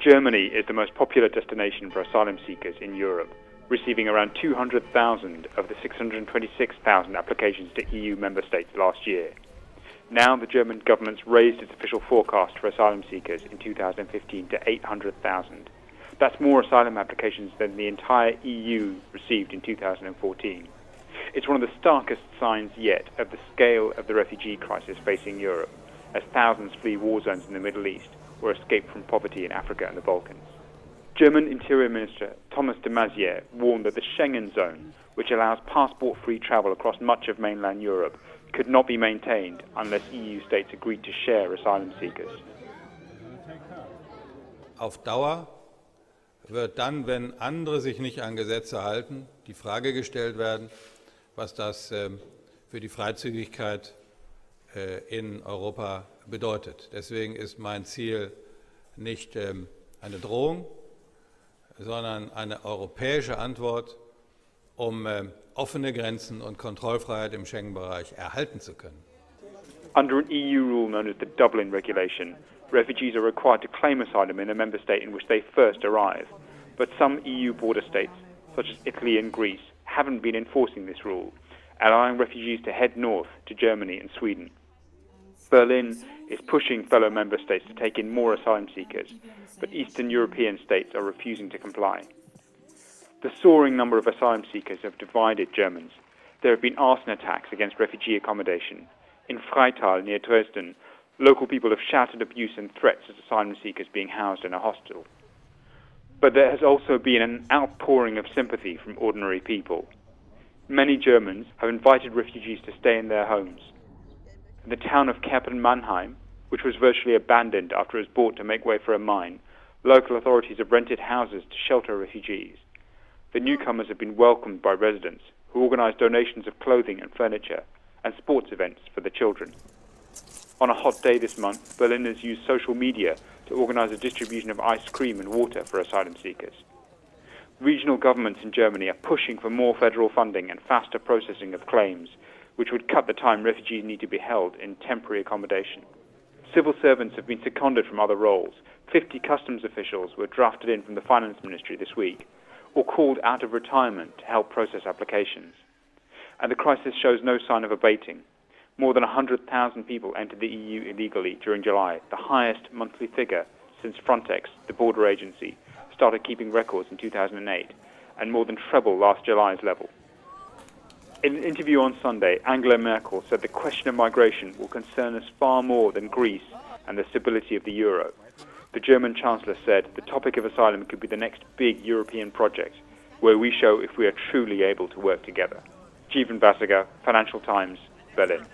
Germany is the most popular destination for asylum seekers in Europe, receiving around 200,000 of the 626,000 applications to EU member states last year. Now the German government's raised its official forecast for asylum seekers in 2015 to 800,000. That's more asylum applications than the entire EU received in 2014. It's one of the starkest signs yet of the scale of the refugee crisis facing Europe, as thousands flee war zones in the Middle East or escape from poverty in Africa and the Balkans. German Interior Minister Thomas de Maizière warned that the Schengen zone, which allows passport-free travel across much of mainland Europe, could not be maintained unless EU states agreed to share asylum seekers. Auf Dauer wird dann, wenn andere sich nicht an Gesetze halten, die Frage gestellt werden, was das für die Freizügigkeit in Europa bedeutet. Deswegen ist mein Ziel nicht eine Drohung, sondern eine europäische Antwort, um offene Grenzen und Kontrollfreiheit im Schengen-Bereich erhalten zu können. Under an EU rule known as the Dublin Regulation, refugees are required to claim asylum in the member state in which they first arrive. But some EU border states, such as Italy and Greece, haven't been enforcing this rule, allowing refugees to head north to Germany and Sweden. Berlin is pushing fellow member states to take in more asylum seekers, but Eastern European states are refusing to comply. The soaring number of asylum seekers have divided Germans. There have been arson attacks against refugee accommodation. In Freital, near Dresden, local people have shouted abuse and threats at asylum seekers being housed in a hostel. But there has also been an outpouring of sympathy from ordinary people. Many Germans have invited refugees to stay in their homes. In the town of Kerpen-Mannheim, which was virtually abandoned after it was bought to make way for a mine, local authorities have rented houses to shelter refugees. The newcomers have been welcomed by residents, who organise donations of clothing and furniture and sports events for the children. On a hot day this month, Berliners used social media to organise a distribution of ice cream and water for asylum seekers. Regional governments in Germany are pushing for more federal funding and faster processing of claims, which would cut the time refugees need to be held in temporary accommodation. Civil servants have been seconded from other roles. 50 customs officials were drafted in from the finance ministry this week, or called out of retirement to help process applications. And the crisis shows no sign of abating. More than 100,000 people entered the EU illegally during July, the highest monthly figure since Frontex, the border agency, started keeping records in 2008, and more than treble last July's level. In an interview on Sunday, Angela Merkel said the question of migration will concern us far more than Greece and the stability of the euro. The German Chancellor said the topic of asylum could be the next big European project, where we show if we are truly able to work together. Jeevan Vasager, Financial Times, Berlin.